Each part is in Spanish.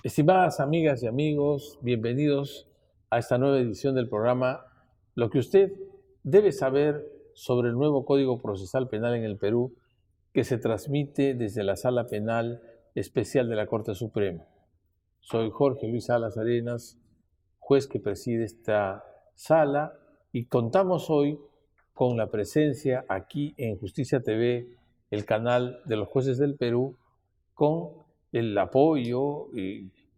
Estimadas amigas y amigos, bienvenidos a esta nueva edición del programa Lo que usted debe saber sobre el nuevo Código Procesal Penal en el Perú, que se transmite desde la Sala Penal Especial de la Corte Suprema. Soy Jorge Luis Salas Arenas, juez que preside esta sala, y contamos hoy con la presencia aquí en Justicia TV, el canal de los jueces del Perú, con el apoyo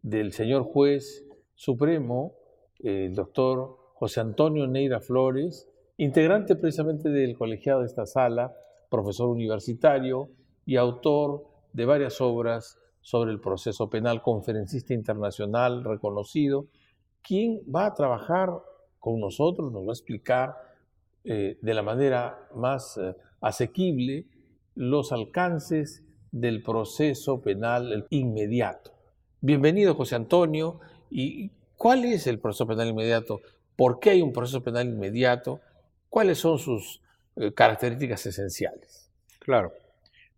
del señor juez supremo, el doctor José Antonio Neira Flores, integrante precisamente del colegiado de esta sala, profesor universitario y autor de varias obras sobre el proceso penal, conferencista internacional reconocido, quien va a trabajar con nosotros, nos va a explicar de la manera más asequible los alcances del proceso penal inmediato. Bienvenido, José Antonio. ¿Y cuál es el proceso penal inmediato? ¿Por qué hay un proceso penal inmediato? ¿Cuáles son sus características esenciales? Claro.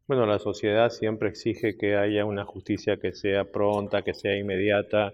Bueno, la sociedad siempre exige que haya una justicia que sea pronta, que sea inmediata,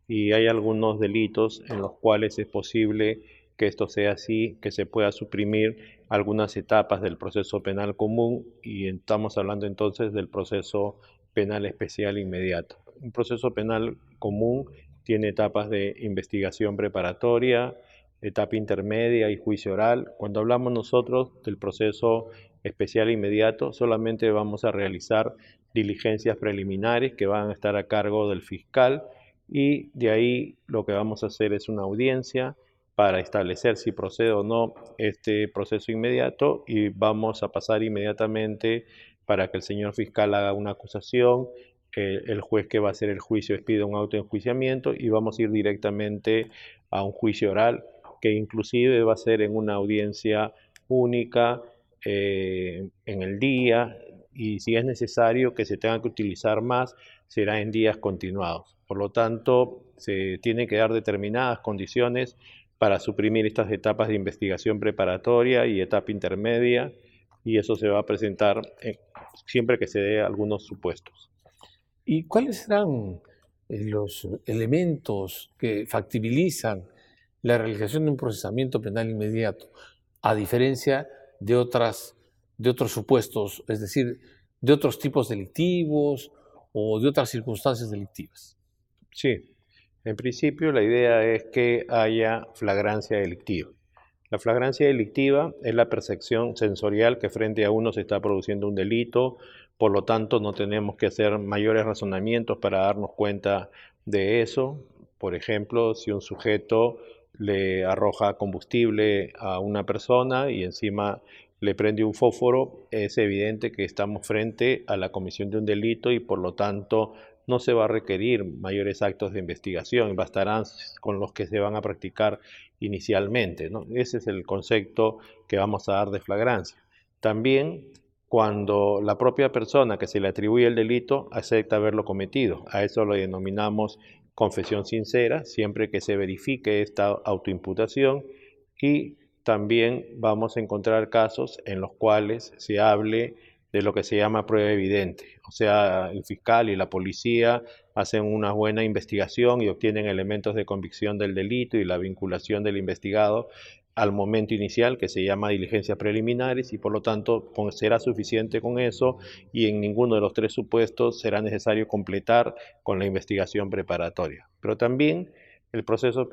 y hay algunos delitos en los cuales es posible que esto sea así, que se pueda suprimir algunas etapas del proceso penal común, y estamos hablando entonces del proceso penal especial inmediato. Un proceso penal común tiene etapas de investigación preparatoria, etapa intermedia y juicio oral. Cuando hablamos nosotros del proceso especial inmediato, solamente vamos a realizar diligencias preliminares que van a estar a cargo del fiscal, y de ahí lo que vamos a hacer es una audiencia para establecer si procede o no este proceso inmediato, y vamos a pasar inmediatamente para que el señor fiscal haga una acusación, el juez que va a hacer el juicio expida un autoenjuiciamiento, y vamos a ir directamente a un juicio oral, que inclusive va a ser en una audiencia única en el día, y si es necesario que se tenga que utilizar más, será en días continuados. Por lo tanto, se tienen que dar determinadas condiciones para suprimir estas etapas de investigación preparatoria y etapa intermedia, y eso se va a presentar siempre que se dé algunos supuestos. ¿Y cuáles serán los elementos que factibilizan la realización de un procesamiento penal inmediato, a diferencia de otros supuestos, es decir, de otros tipos delictivos o de otras circunstancias delictivas? Sí, en principio la idea es que haya flagrancia delictiva. La flagrancia delictiva es la percepción sensorial que frente a uno se está produciendo un delito, por lo tanto no tenemos que hacer mayores razonamientos para darnos cuenta de eso. Por ejemplo, si un sujeto le arroja combustible a una persona y encima le prende un fósforo, es evidente que estamos frente a la comisión de un delito, y por lo tanto no se va a requerir mayores actos de investigación, bastarán con los que se van a practicar inicialmente, ¿no? Ese es el concepto que vamos a dar de flagrancia. También cuando la propia persona que se le atribuye el delito acepta haberlo cometido, a eso lo denominamos confesión sincera, siempre que se verifique esta autoimputación. Y también vamos a encontrar casos en los cuales se hable de lo que se llama prueba evidente, o sea, el fiscal y la policía hacen una buena investigación y obtienen elementos de convicción del delito y la vinculación del investigado al momento inicial, que se llama diligencias preliminares, y por lo tanto será suficiente con eso, y en ninguno de los tres supuestos será necesario completar con la investigación preparatoria. Pero también el proceso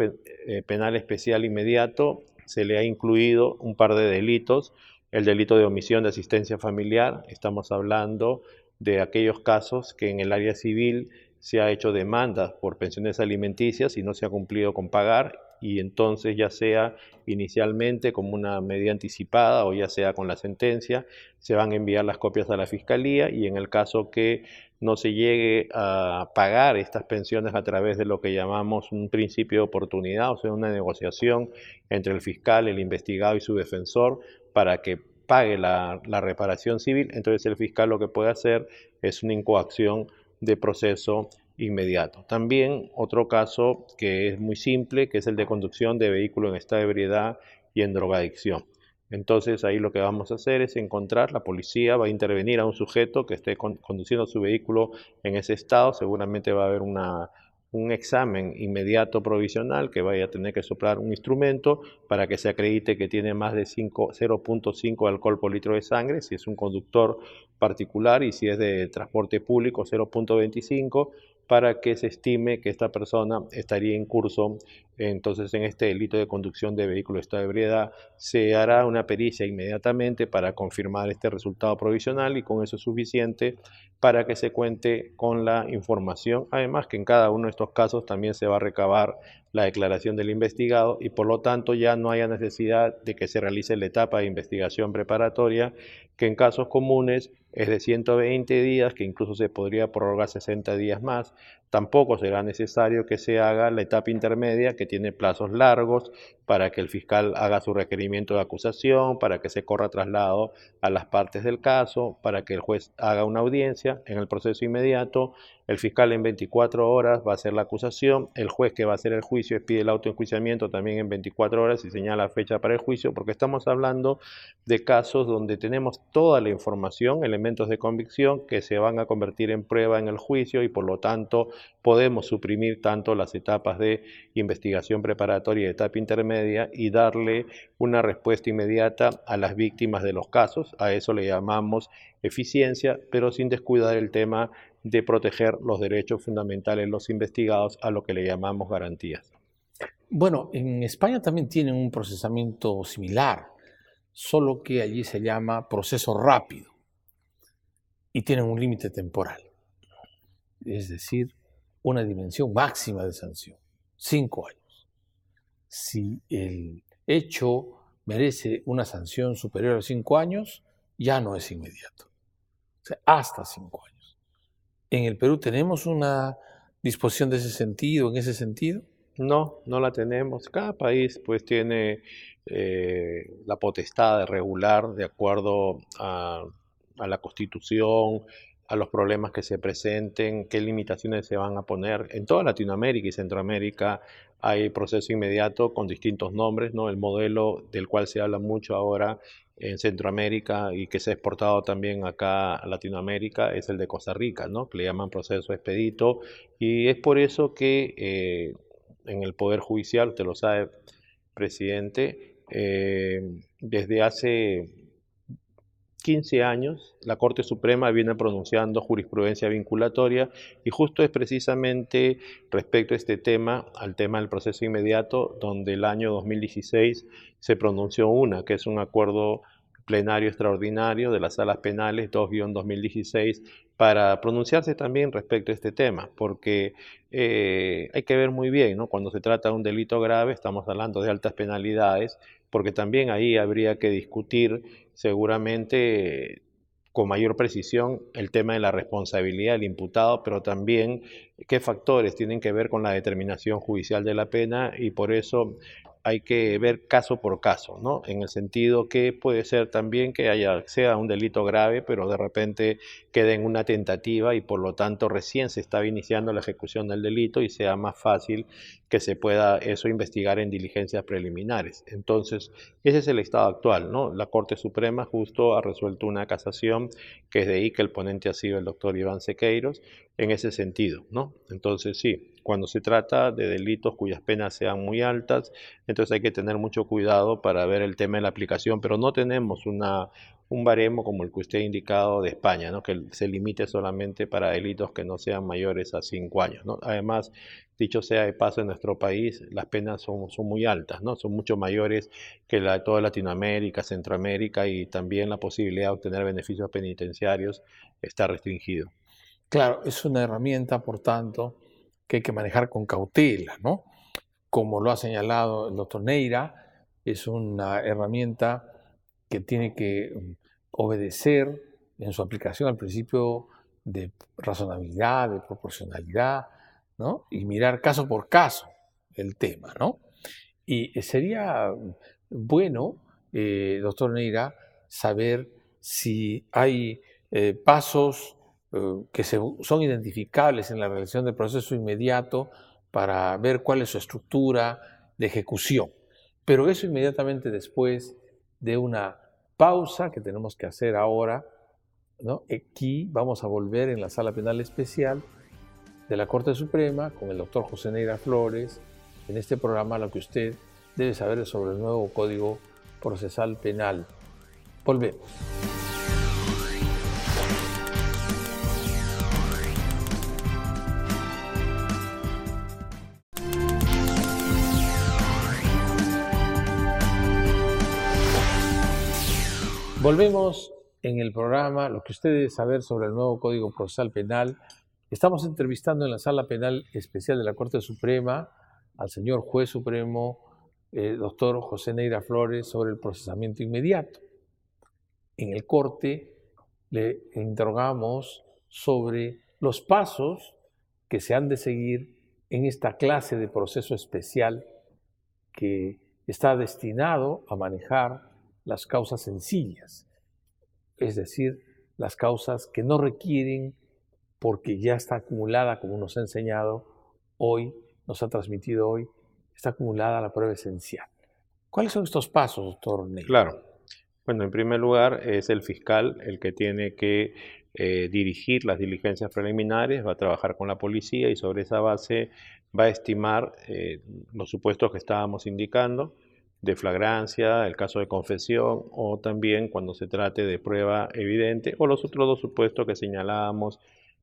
penal especial inmediato se le ha incluido un par de delitos. El delito de omisión de asistencia familiar, estamos hablando de aquellos casos que en el área civil se ha hecho demanda por pensiones alimenticias y no se ha cumplido con pagar, y entonces ya sea inicialmente como una medida anticipada o ya sea con la sentencia, se van a enviar las copias a la fiscalía, y en el caso que no se llegue a pagar estas pensiones a través de lo que llamamos un principio de oportunidad, o sea, una negociación entre el fiscal, el investigado y su defensor para que pague la reparación civil, entonces el fiscal lo que puede hacer es una incoacción de proceso inmediato. También otro caso que es muy simple, que es el de conducción de vehículo en estado de ebriedad y en drogadicción. Entonces ahí lo que vamos a hacer es encontrar, la policía va a intervenir a un sujeto que esté conduciendo su vehículo en ese estado, seguramente va a haber una un examen inmediato provisional que vaya a tener que soplar un instrumento para que se acredite que tiene más de 0.5 alcohol por litro de sangre, si es un conductor particular, y si es de transporte público 0.25, para que se estime que esta persona estaría en curso entonces en este delito de conducción de vehículo en estado de ebriedad. Se hará una pericia inmediatamente para confirmar este resultado provisional y con eso es suficiente para que se cuente con la información. Además que en cada uno de estos casos también se va a recabar la declaración del investigado y por lo tanto ya no haya necesidad de que se realice la etapa de investigación preparatoria, que en casos comunes es de 120 días, que incluso se podría prorrogar 60 días más. Tampoco será necesario que se haga la etapa intermedia, que tiene plazos largos para que el fiscal haga su requerimiento de acusación, para que se corra traslado a las partes del caso, para que el juez haga una audiencia en el proceso inmediato. El fiscal en 24 horas va a hacer la acusación, el juez que va a hacer el juicio pide el autoenjuiciamiento también en 24 horas y señala fecha para el juicio, porque estamos hablando de casos donde tenemos toda la información, elementos de convicción que se van a convertir en prueba en el juicio y por lo tanto podemos suprimir tanto las etapas de investigación preparatoria y etapa intermedia y darle una respuesta inmediata a las víctimas de los casos. A eso le llamamos eficiencia, pero sin descuidar el tema de proteger los derechos fundamentales de los investigados, a lo que le llamamos garantías. Bueno, en España también tienen un procesamiento similar, solo que allí se llama proceso rápido y tienen un límite temporal, es decir, una dimensión máxima de sanción, 5 años. Si el hecho merece una sanción superior a 5 años, ya no es inmediato, o sea, hasta 5 años. ¿En el Perú tenemos una disposición de ese sentido, en ese sentido? No, no la tenemos. Cada país pues tiene la potestad de regular de acuerdo a la Constitución, a los problemas que se presenten, qué limitaciones se van a poner. En toda Latinoamérica y Centroamérica hay proceso inmediato con distintos nombres, ¿no? El modelo del cual se habla mucho ahora en Centroamérica y que se ha exportado también acá a Latinoamérica es el de Costa Rica, ¿no? Que le llaman proceso expedito, y es por eso que en el Poder Judicial, usted lo sabe, presidente, desde hace 15 años la Corte Suprema viene pronunciando jurisprudencia vinculatoria y justo es precisamente respecto a este tema, al tema del proceso inmediato, donde el año 2016 se pronunció una, que es un acuerdo plenario extraordinario de las salas penales 2-2016 para pronunciarse también respecto a este tema, porque hay que ver muy bien, ¿no? Cuando se trata de un delito grave estamos hablando de altas penalidades, porque también ahí habría que discutir seguramente con mayor precisión el tema de la responsabilidad del imputado, pero también qué factores tienen que ver con la determinación judicial de la pena y por eso hay que ver caso por caso, ¿no? En el sentido que puede ser también que sea un delito grave, pero de repente quede en una tentativa y por lo tanto recién se estaba iniciando la ejecución del delito y sea más fácil que se pueda eso investigar en diligencias preliminares. Entonces, ese es el estado actual, ¿no? La Corte Suprema justo ha resuelto una casación que es de ahí que el ponente ha sido el doctor Iván Sequeiros en ese sentido, ¿no? Entonces, sí. Cuando se trata de delitos cuyas penas sean muy altas, entonces hay que tener mucho cuidado para ver el tema de la aplicación, pero no tenemos un baremo como el que usted ha indicado de España, ¿no? Que se limite solamente para delitos que no sean mayores a 5 años, ¿no? Además, dicho sea de paso, en nuestro país las penas son muy altas, ¿no? Son mucho mayores que la de toda Latinoamérica, Centroamérica y también la posibilidad de obtener beneficios penitenciarios está restringido. Claro, es una herramienta, por tanto, que hay que manejar con cautela, ¿no? Como lo ha señalado el doctor Neira, es una herramienta que tiene que obedecer en su aplicación al principio de razonabilidad, de proporcionalidad, ¿no? Y mirar caso por caso el tema, ¿no? Y sería bueno, doctor Neira, saber si hay pasos son identificables en la realización del proceso inmediato para ver cuál es su estructura de ejecución. Pero eso inmediatamente después de una pausa que tenemos que hacer ahora, ¿no? Aquí vamos a volver en la Sala Penal Especial de la Corte Suprema con el doctor José Neira Flores, en este programa lo que usted debe saber sobre el nuevo Código Procesal Penal. Volvemos. Volvemos en el programa lo que usted debe saber sobre el nuevo Código Procesal Penal. Estamos entrevistando en la Sala Penal Especial de la Corte Suprema al señor Juez Supremo, doctor José Neira Flores, sobre el procesamiento inmediato. En el corte le interrogamos sobre los pasos que se han de seguir en esta clase de proceso especial que está destinado a manejar las causas sencillas, es decir, las causas que no requieren, porque ya está acumulada, como nos ha enseñado hoy, nos ha transmitido hoy, está acumulada la prueba esencial. ¿Cuáles son estos pasos, doctor Ney? Claro. Bueno, en primer lugar es el fiscal el que tiene que dirigir las diligencias preliminares, va a trabajar con la policía y sobre esa base va a estimar los supuestos que estábamos indicando, de flagrancia, el caso de confesión o también cuando se trate de prueba evidente o los otros dos supuestos que señalábamos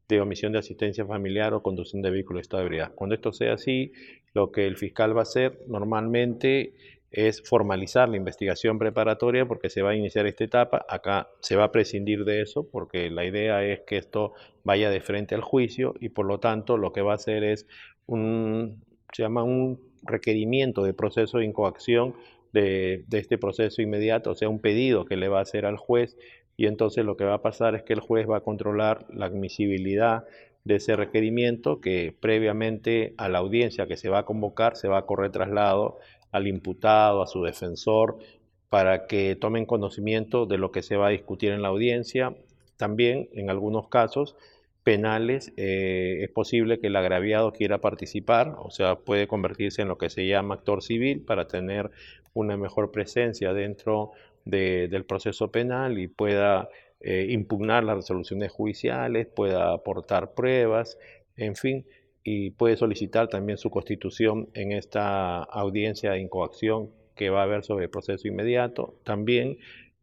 de omisión de asistencia familiar o conducción de vehículo de estado de ebriedad. Cuando esto sea así, lo que el fiscal va a hacer normalmente es formalizar la investigación preparatoria porque se va a iniciar esta etapa. Acá se va a prescindir de eso porque la idea es que esto vaya de frente al juicio y por lo tanto lo que va a hacer es se llama un requerimiento de proceso de incoacción de este proceso inmediato, o sea, un pedido que le va a hacer al juez y entonces lo que va a pasar es que el juez va a controlar la admisibilidad de ese requerimiento que previamente a la audiencia que se va a convocar se va a correr traslado al imputado, a su defensor, para que tomen conocimiento de lo que se va a discutir en la audiencia. También, en algunos casos penales, es posible que el agraviado quiera participar, o sea, puede convertirse en lo que se llama actor civil para tener una mejor presencia dentro del proceso penal y pueda impugnar las resoluciones judiciales, pueda aportar pruebas, en fin, y puede solicitar también su constitución en esta audiencia de incoacción que va a haber sobre el proceso inmediato. También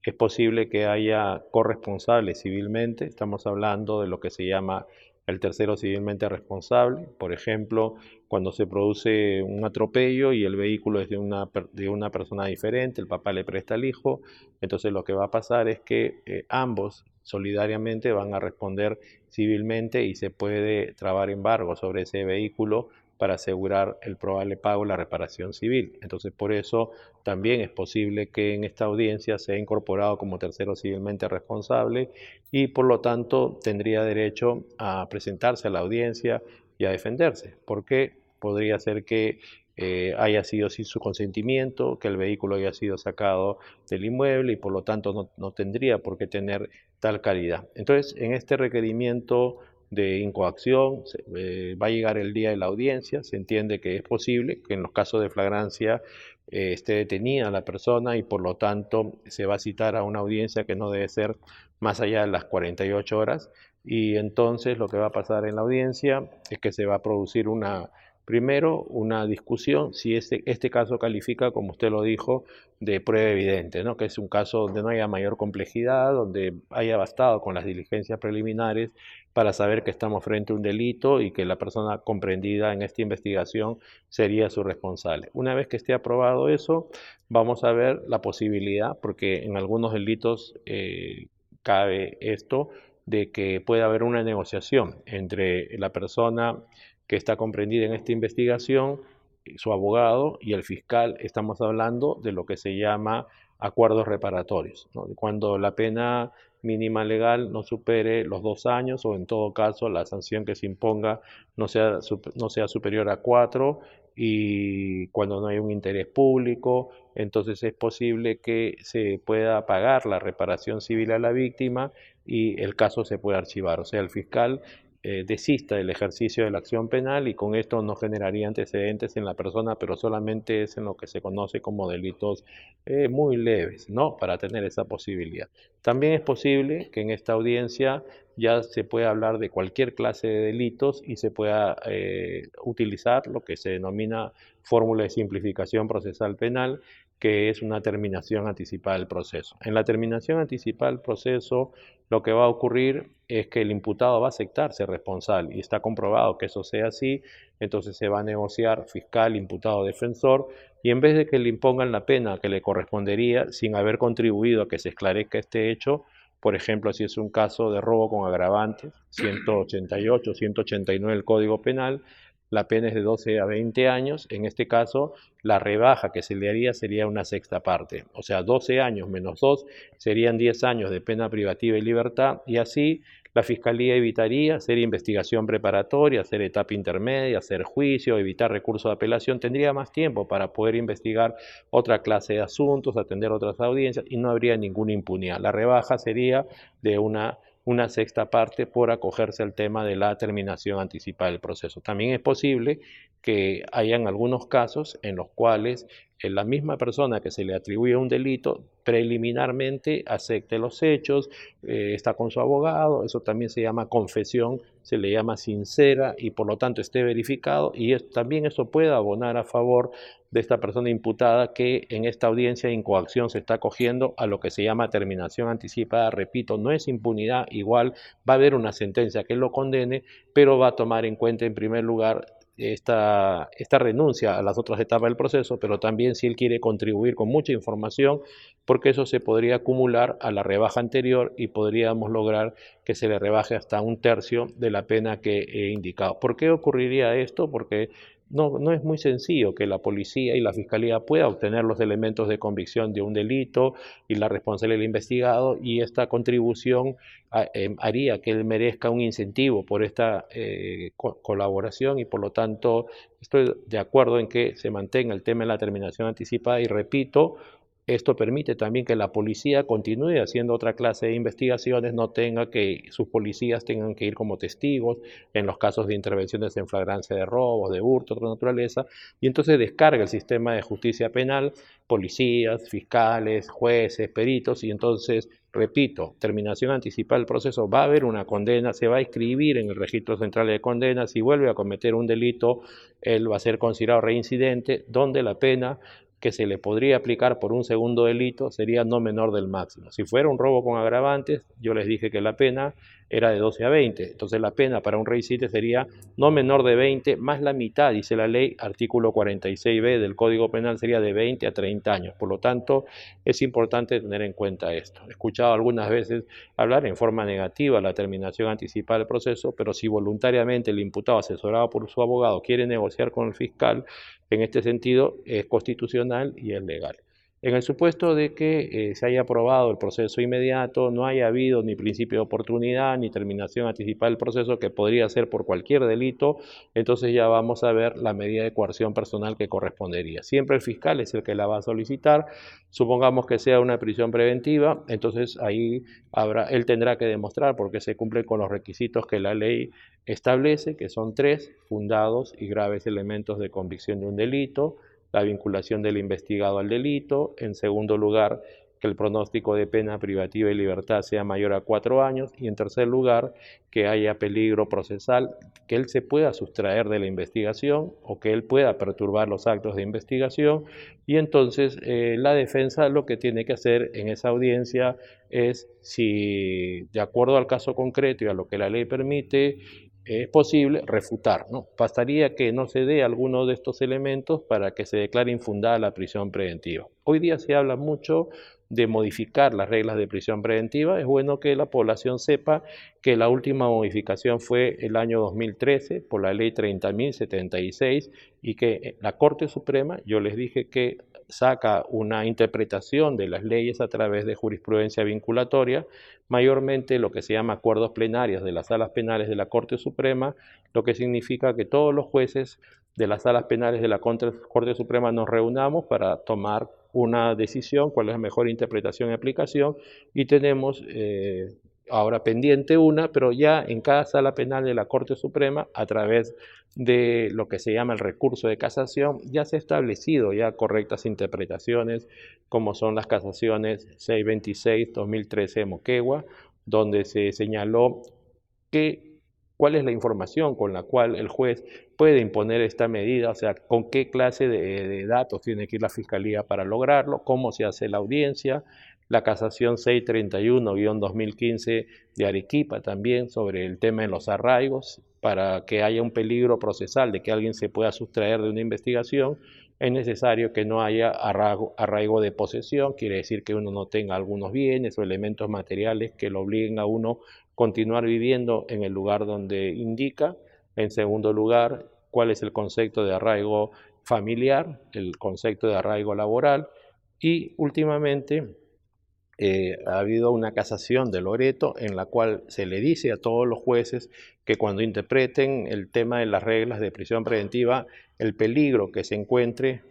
es posible que haya corresponsables civilmente, estamos hablando de lo que se llama el tercero civilmente responsable, por ejemplo, cuando se produce un atropello y el vehículo es de una persona diferente, el papá le presta al hijo, entonces lo que va a pasar es que ambos solidariamente van a responder civilmente y se puede trabar embargo sobre ese vehículo para asegurar el probable pago de la reparación civil. Entonces, por eso también es posible que en esta audiencia sea incorporado como tercero civilmente responsable y por lo tanto tendría derecho a presentarse a la audiencia y a defenderse, porque podría ser que haya sido sin su consentimiento, que el vehículo haya sido sacado del inmueble y por lo tanto no tendría por qué tener tal calidad. Entonces, en este requerimiento de incoacción va a llegar el día de la audiencia, se entiende que es posible que en los casos de flagrancia esté detenida la persona y por lo tanto se va a citar a una audiencia que no debe ser más allá de las 48 horas y entonces lo que va a pasar en la audiencia es que se va a producir primero una discusión si este caso califica, como usted lo dijo, de prueba evidente, ¿no? Que es un caso donde no haya mayor complejidad, donde haya bastado con las diligencias preliminares para saber que estamos frente a un delito y que la persona comprendida en esta investigación sería su responsable. Una vez que esté aprobado eso, vamos a ver la posibilidad, porque en algunos delitos cabe esto, de que pueda haber una negociación entre la persona que está comprendida en esta investigación, su abogado y el fiscal. Estamos hablando de lo que se llama acuerdos reparatorios, ¿no? Cuando la pena mínima legal no supere los 2 años o en todo caso la sanción que se imponga no sea superior a 4 y cuando no hay un interés público, entonces es posible que se pueda pagar la reparación civil a la víctima y el caso se puede archivar. O sea, el fiscal desista del ejercicio de la acción penal y con esto no generaría antecedentes en la persona, pero solamente es en lo que se conoce como delitos muy leves, ¿no? Para tener esa posibilidad. También es posible que en esta audiencia ya se pueda hablar de cualquier clase de delitos y se pueda utilizar lo que se denomina fórmula de simplificación procesal penal, que es una terminación anticipada del proceso. En la terminación anticipada del proceso, lo que va a ocurrir es que el imputado va a aceptar ser responsable y está comprobado que eso sea así, entonces se va a negociar fiscal, imputado, defensor, y en vez de que le impongan la pena que le correspondería sin haber contribuido a que se esclarezca este hecho, por ejemplo, si es un caso de robo con agravantes, 188, 189 del Código Penal, la pena es de 12 a 20 años. En este caso, la rebaja que se le haría sería una sexta parte. O sea, 12 años menos 2 serían 10 años de pena privativa y libertad. Y así la Fiscalía evitaría hacer investigación preparatoria, hacer etapa intermedia, hacer juicio, evitar recurso de apelación. Tendría más tiempo para poder investigar otra clase de asuntos, atender otras audiencias y no habría ninguna impunidad. La rebaja sería de una sexta parte por acogerse al tema de la terminación anticipada del proceso. También es posible que hayan algunos casos en los cuales la misma persona que se le atribuye un delito preliminarmente acepte los hechos, está con su abogado, eso también se llama confesión, se le llama sincera y por lo tanto esté verificado y también eso puede abonar a favor de esta persona imputada que en esta audiencia de incoacción se está acogiendo a lo que se llama terminación anticipada. Repito, no es impunidad, igual va a haber una sentencia que lo condene, pero va a tomar en cuenta en primer lugar esta renuncia a las otras etapas del proceso, pero también si él quiere contribuir con mucha información, porque eso se podría acumular a la rebaja anterior y podríamos lograr que se le rebaje hasta un tercio de la pena que he indicado. ¿Por qué ocurriría esto? Porque no es muy sencillo que la policía y la fiscalía pueda obtener los elementos de convicción de un delito y la responsabilidad del investigado y esta contribución haría que él merezca un incentivo por esta colaboración y por lo tanto estoy de acuerdo en que se mantenga el tema de la terminación anticipada y repito, esto permite también que la policía continúe haciendo otra clase de investigaciones, no tenga que sus policías tengan que ir como testigos en los casos de intervenciones en flagrancia de robos, de hurto, de otra naturaleza, y entonces descarga el sistema de justicia penal, policías, fiscales, jueces, peritos, y entonces, repito, terminación anticipada del proceso, va a haber una condena, se va a inscribir en el registro central de condenas, si vuelve a cometer un delito, él va a ser considerado reincidente, donde la pena que se le podría aplicar por un segundo delito sería no menor del máximo. Si fuera un robo con agravantes, yo les dije que la pena era de 12 a 20. Entonces la pena para un reincidente sería no menor de 20 más la mitad, dice la ley, artículo 46b del Código Penal sería de 20 a 30 años. Por lo tanto, es importante tener en cuenta esto. He escuchado algunas veces hablar en forma negativa la terminación anticipada del proceso, pero si voluntariamente el imputado asesorado por su abogado quiere negociar con el fiscal, en este sentido es constitucional y es legal. En el supuesto de que se haya aprobado el proceso inmediato, no haya habido ni principio de oportunidad ni terminación anticipada del proceso, que podría ser por cualquier delito, entonces ya vamos a ver la medida de coerción personal que correspondería. Siempre el fiscal es el que la va a solicitar, supongamos que sea una prisión preventiva, entonces ahí él tendrá que demostrar porque se cumplen con los requisitos que la ley establece, que son 3 fundados y graves elementos de convicción de un delito, la vinculación del investigado al delito, en segundo lugar, que el pronóstico de pena privativa y libertad sea mayor a 4 años, y en tercer lugar, que haya peligro procesal, que él se pueda sustraer de la investigación o que él pueda perturbar los actos de investigación, y entonces la defensa lo que tiene que hacer en esa audiencia es, si de acuerdo al caso concreto y a lo que la ley permite, es posible refutar, ¿no? Bastaría que no se dé alguno de estos elementos para que se declare infundada la prisión preventiva. Hoy día se habla mucho de modificar las reglas de prisión preventiva. Es bueno que la población sepa que la última modificación fue el año 2013 por la ley 30.076 y que la Corte Suprema, yo les dije que saca una interpretación de las leyes a través de jurisprudencia vinculatoria, mayormente lo que se llama acuerdos plenarios de las salas penales de la Corte Suprema, lo que significa que todos los jueces de las salas penales de la Corte Suprema nos reunamos para tomar una decisión, cuál es la mejor interpretación y aplicación, y tenemos ahora pendiente una, pero ya en cada sala penal de la Corte Suprema, a través de lo que se llama el recurso de casación, ya se ha establecido ya correctas interpretaciones, como son las casaciones 626-2013 de Moquegua, donde se señaló que cuál es la información con la cual el juez puede imponer esta medida, o sea, con qué clase de datos tiene que ir la Fiscalía para lograrlo, cómo se hace la audiencia, la casación 631-2015 de Arequipa también sobre el tema de los arraigos, para que haya un peligro procesal de que alguien se pueda sustraer de una investigación, es necesario que no haya arraigo de posesión, quiere decir que uno no tenga algunos bienes o elementos materiales que lo obliguen a uno continuar viviendo en el lugar donde indica. En segundo lugar, cuál es el concepto de arraigo familiar, el concepto de arraigo laboral. Y últimamente ha habido una casación de Loreto en la cual se le dice a todos los jueces que cuando interpreten el tema de las reglas de prisión preventiva, el peligro que se encuentre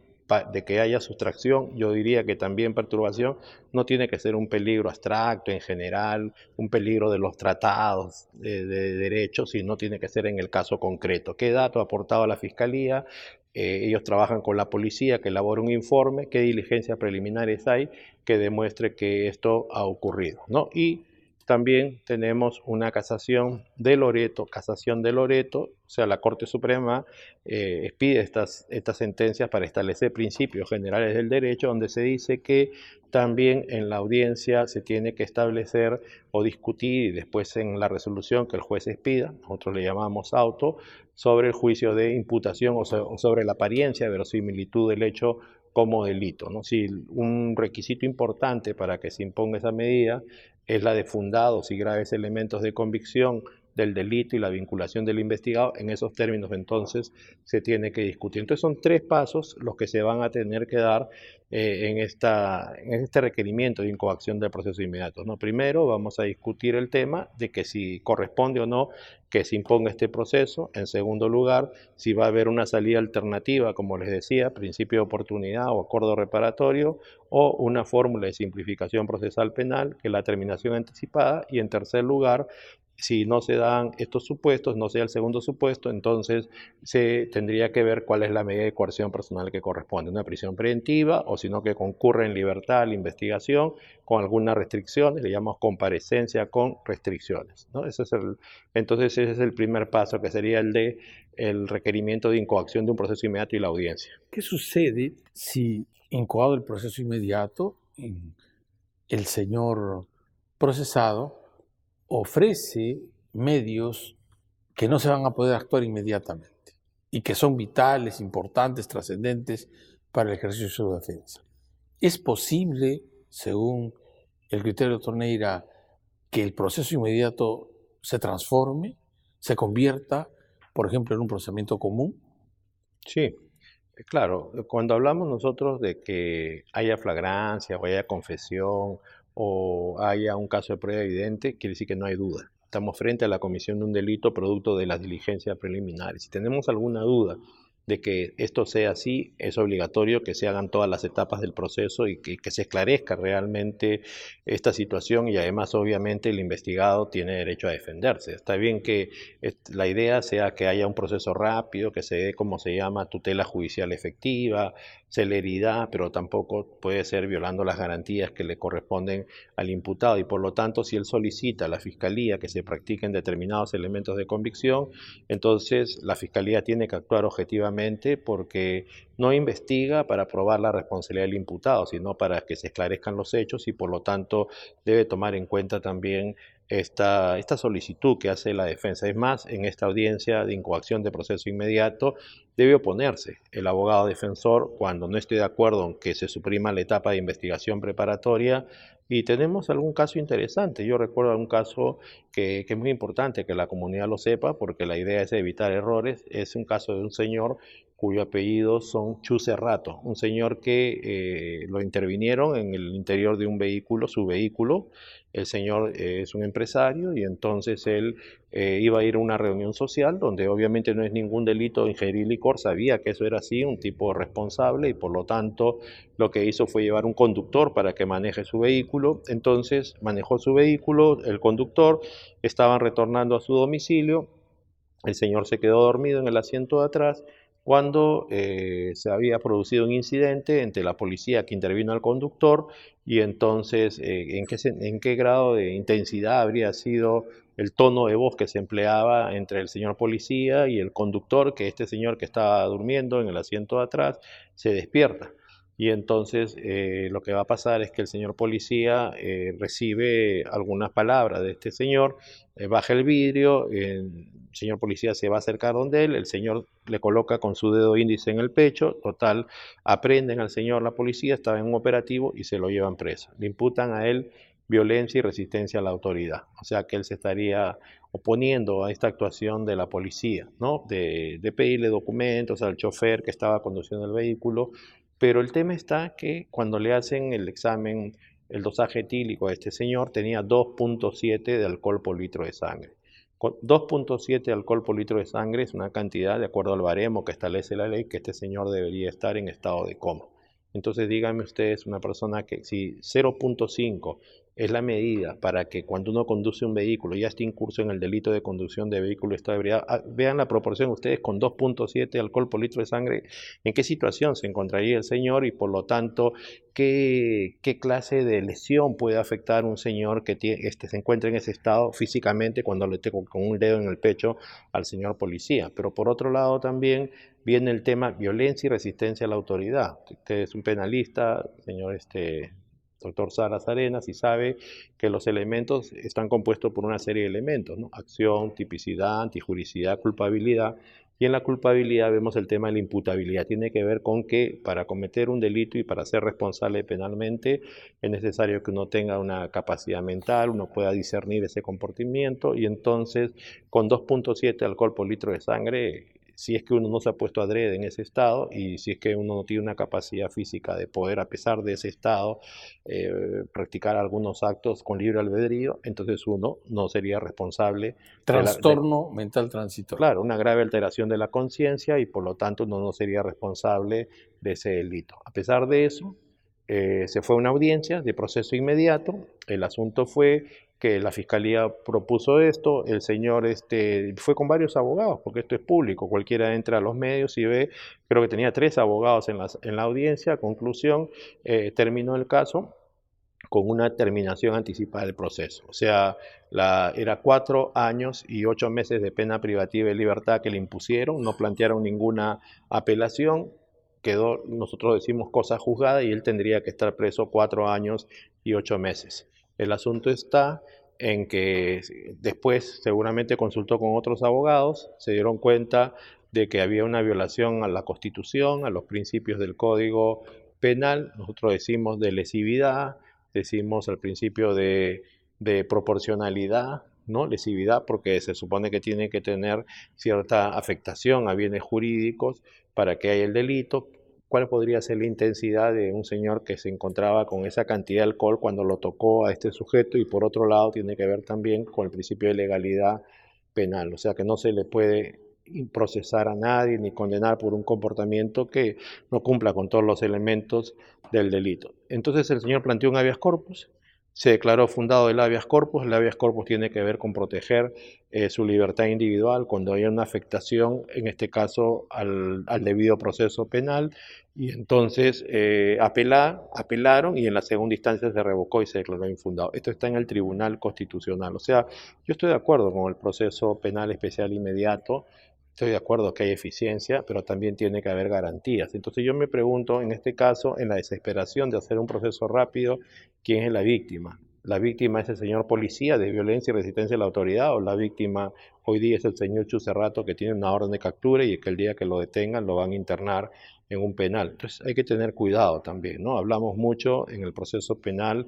de que haya sustracción, yo diría que también perturbación, no tiene que ser un peligro abstracto en general, un peligro de los tratados de derecho, sino tiene que ser en el caso concreto. ¿Qué dato ha aportado la Fiscalía? Ellos trabajan con la policía que elabora un informe, qué diligencias preliminares hay que demuestre que esto ha ocurrido, ¿no? Y también tenemos una casación de Loreto, o sea, la Corte Suprema expide estas sentencias para establecer principios generales del derecho, donde se dice que también en la audiencia se tiene que establecer o discutir, y después en la resolución que el juez expida, nosotros le llamamos auto, sobre el juicio de imputación o sobre la apariencia de verosimilitud del hecho como delito, ¿no? Si un requisito importante para que se imponga esa medida es la de fundados y graves elementos de convicción del delito y la vinculación del investigado, en esos términos entonces se tiene que discutir. Entonces son tres pasos los que se van a tener que dar en este requerimiento de incoacción del proceso inmediato, ¿no? Primero vamos a discutir el tema de que si corresponde o no que se imponga este proceso. En segundo lugar, si va a haber una salida alternativa, como les decía, principio de oportunidad o acuerdo reparatorio, o una fórmula de simplificación procesal penal, que es la terminación anticipada. Y en tercer lugar, si no se dan estos supuestos, no sea el segundo supuesto, entonces se tendría que ver cuál es la medida de coerción personal que corresponde, una prisión preventiva o sino que concurre en libertad a la investigación con algunas restricciones, le llamamos comparecencia con restricciones, ¿no? Entonces ese es el primer paso, que sería el requerimiento de incoacción de un proceso inmediato y la audiencia. ¿Qué sucede si, incoado el proceso inmediato, el señor procesado ofrece medios que no se van a poder actuar inmediatamente y que son vitales, importantes, trascendentes para el ejercicio de su defensa? ¿Es posible, según el criterio del doctor Neira, que el proceso inmediato se transforme, se convierta, por ejemplo, en un procesamiento común? Sí, claro, cuando hablamos nosotros de que haya flagrancia o haya confesión o haya un caso de prueba evidente, quiere decir que no hay duda. Estamos frente a la comisión de un delito producto de las diligencias preliminares. Si tenemos alguna duda de que esto sea así, es obligatorio que se hagan todas las etapas del proceso y que se esclarezca realmente esta situación, y además obviamente el investigado tiene derecho a defenderse. Está bien que la idea sea que haya un proceso rápido, que se dé como se llama tutela judicial efectiva, celeridad, pero tampoco puede ser violando las garantías que le corresponden al imputado, y por lo tanto si él solicita a la Fiscalía que se practiquen determinados elementos de convicción, entonces la Fiscalía tiene que actuar objetivamente, porque no investiga para probar la responsabilidad del imputado, sino para que se esclarezcan los hechos, y por lo tanto debe tomar en cuenta también esta solicitud que hace la defensa. Es más, en esta audiencia de incoacción de proceso inmediato debe oponerse el abogado defensor cuando no esté de acuerdo en que se suprima la etapa de investigación preparatoria. Y tenemos algún caso interesante. Yo recuerdo un caso que es muy importante que la comunidad lo sepa, porque la idea es evitar errores. Es un caso de un señor cuyo apellido son Chu Cerrato, un señor que lo intervinieron en el interior de un vehículo, su vehículo. El señor es un empresario y entonces él iba a ir a una reunión social donde obviamente no es ningún delito ingerir licor, sabía que eso era así, un tipo responsable, y por lo tanto lo que hizo fue llevar un conductor para que maneje su vehículo. Entonces manejó su vehículo, el conductor, estaban retornando a su domicilio, el señor se quedó dormido en el asiento de atrás cuando se había producido un incidente entre la policía que intervino al conductor y entonces en qué grado de intensidad habría sido el tono de voz que se empleaba entre el señor policía y el conductor, que este señor que estaba durmiendo en el asiento de atrás se despierta. Y entonces lo que va a pasar es que el señor policía recibe algunas palabras de este señor, baja el vidrio, el señor policía se va a acercar donde él, el señor le coloca con su dedo índice en el pecho, total, aprenden al señor la policía, estaba en un operativo y se lo llevan preso. Le imputan a él violencia y resistencia a la autoridad, o sea que él se estaría oponiendo a esta actuación de la policía, ¿no? De pedirle documentos al chofer que estaba conduciendo el vehículo, pero el tema está que cuando le hacen el examen, el dosaje etílico a este señor tenía 2.7 de alcohol por litro de sangre. 2.7 alcohol por litro de sangre es una cantidad, de acuerdo al baremo que establece la ley, que este señor debería estar en estado de coma. Entonces díganme ustedes, una persona que si 0.5 es la medida para que cuando uno conduce un vehículo ya esté incurso en el delito de conducción de vehículo de estado de ebriedad, vean la proporción ustedes con 2.7 alcohol por litro de sangre, en qué situación se encontraría el señor y por lo tanto qué clase de lesión puede afectar un señor que se encuentra en ese estado físicamente cuando le tengo con un dedo en el pecho al señor policía. Pero por otro lado también viene el tema violencia y resistencia a la autoridad. Usted es un penalista, señor doctor Salas Arenas, y sabe que los elementos están compuestos por una serie de elementos, ¿no? Acción, tipicidad, antijuricidad, culpabilidad. Y en la culpabilidad vemos el tema de la imputabilidad. Tiene que ver con que para cometer un delito y para ser responsable penalmente es necesario que uno tenga una capacidad mental, uno pueda discernir ese comportamiento y entonces con 2.7 alcohol por litro de sangre, si es que uno no se ha puesto adrede en ese estado y si es que uno no tiene una capacidad física de poder, a pesar de ese estado, practicar algunos actos con libre albedrío, entonces uno no sería responsable. Trastorno mental transitorio. Claro, una grave alteración de la conciencia y por lo tanto uno no sería responsable de ese delito. A pesar de eso, se fue a una audiencia de proceso inmediato. El asunto fue que la fiscalía propuso esto, el señor fue con varios abogados, porque esto es público, cualquiera entra a los medios y ve, creo que tenía 3 abogados en la audiencia. Conclusión, terminó el caso con una terminación anticipada del proceso. O sea, era 4 años y 8 meses de pena privativa de libertad que le impusieron, no plantearon ninguna apelación, quedó, nosotros decimos, cosa juzgada y él tendría que estar preso 4 años y 8 meses. El asunto está en que después seguramente consultó con otros abogados, se dieron cuenta de que había una violación a la Constitución, a los principios del Código Penal, nosotros decimos de lesividad, decimos al principio de proporcionalidad, ¿no? Lesividad, porque se supone que tiene que tener cierta afectación a bienes jurídicos para que haya el delito. ¿Cuál podría ser la intensidad de un señor que se encontraba con esa cantidad de alcohol cuando lo tocó a este sujeto? Y por otro lado tiene que ver también con el principio de legalidad penal, o sea que no se le puede procesar a nadie ni condenar por un comportamiento que no cumpla con todos los elementos del delito. Entonces el señor planteó un habeas corpus, se declaró fundado el habeas corpus tiene que ver con proteger su libertad individual cuando haya una afectación, en este caso al debido proceso penal, y entonces apelaron y en la segunda instancia se revocó y se declaró infundado. Esto está en el Tribunal Constitucional, o sea, yo estoy de acuerdo con el proceso penal especial inmediato. Estoy de acuerdo que hay eficiencia, pero también tiene que haber garantías. Entonces yo me pregunto, en este caso, en la desesperación de hacer un proceso rápido, ¿quién es la víctima? ¿La víctima es el señor policía de violencia y resistencia a la autoridad o la víctima hoy día es el señor Chu Cerrato que tiene una orden de captura y que el día que lo detengan lo van a internar en un penal? Entonces hay que tener cuidado también, ¿no? Hablamos mucho en el proceso penal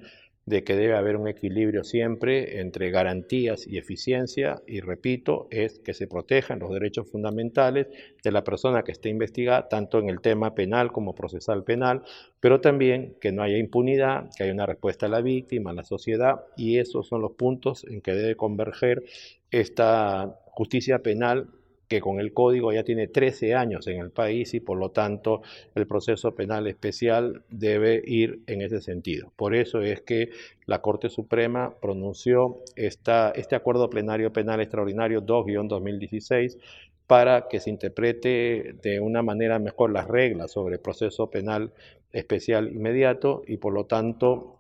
de que debe haber un equilibrio siempre entre garantías y eficiencia, y repito, es que se protejan los derechos fundamentales de la persona que esté investigada, tanto en el tema penal como procesal penal, pero también que no haya impunidad, que haya una respuesta a la víctima, a la sociedad, y esos son los puntos en que debe converger esta justicia penal, que con el código ya tiene 13 años en el país, y por lo tanto el proceso penal especial debe ir en ese sentido. Por eso es que la Corte Suprema pronunció este acuerdo plenario penal extraordinario 2-2016 para que se interprete de una manera mejor las reglas sobre proceso penal especial inmediato, y por lo tanto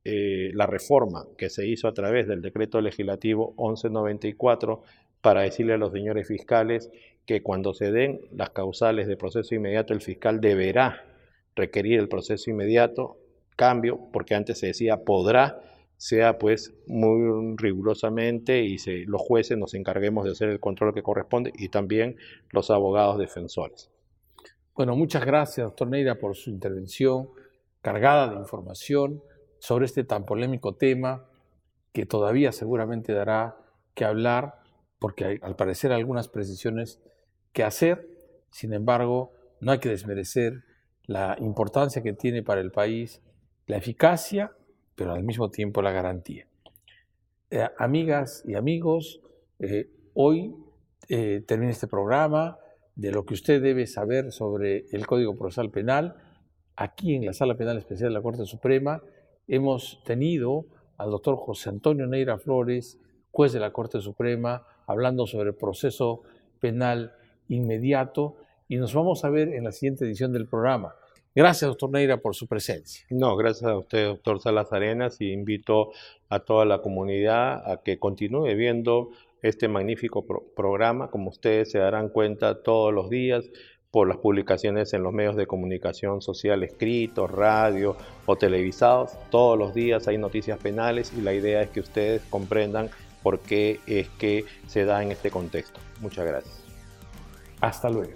la reforma que se hizo a través del decreto legislativo 1194 para decirle a los señores fiscales que cuando se den las causales de proceso inmediato, el fiscal deberá requerir el proceso inmediato, cambio, porque antes se decía podrá, sea pues muy rigurosamente, y los jueces nos encarguemos de hacer el control que corresponde, y también los abogados defensores. Bueno, muchas gracias, doctor Neira, por su intervención cargada de información sobre este tan polémico tema, que todavía seguramente dará que hablar, porque hay, al parecer, algunas precisiones que hacer. Sin embargo, no hay que desmerecer la importancia que tiene para el país la eficacia, pero al mismo tiempo la garantía. Amigas y amigos, hoy termina este programa de lo que usted debe saber sobre el Código Procesal Penal. Aquí en la Sala Penal Especial de la Corte Suprema hemos tenido al doctor José Antonio Neira Flores, juez de la Corte Suprema, hablando sobre el proceso penal inmediato, y nos vamos a ver en la siguiente edición del programa. Gracias, doctor Neira, por su presencia. No, gracias a usted, doctor Salas Arenas, y invito a toda la comunidad a que continúe viendo este magnífico programa. Como ustedes se darán cuenta todos los días por las publicaciones en los medios de comunicación social escritos, radio o televisados, todos los días hay noticias penales, y la idea es que ustedes comprendan por qué es que se da en este contexto. Muchas gracias. Hasta luego.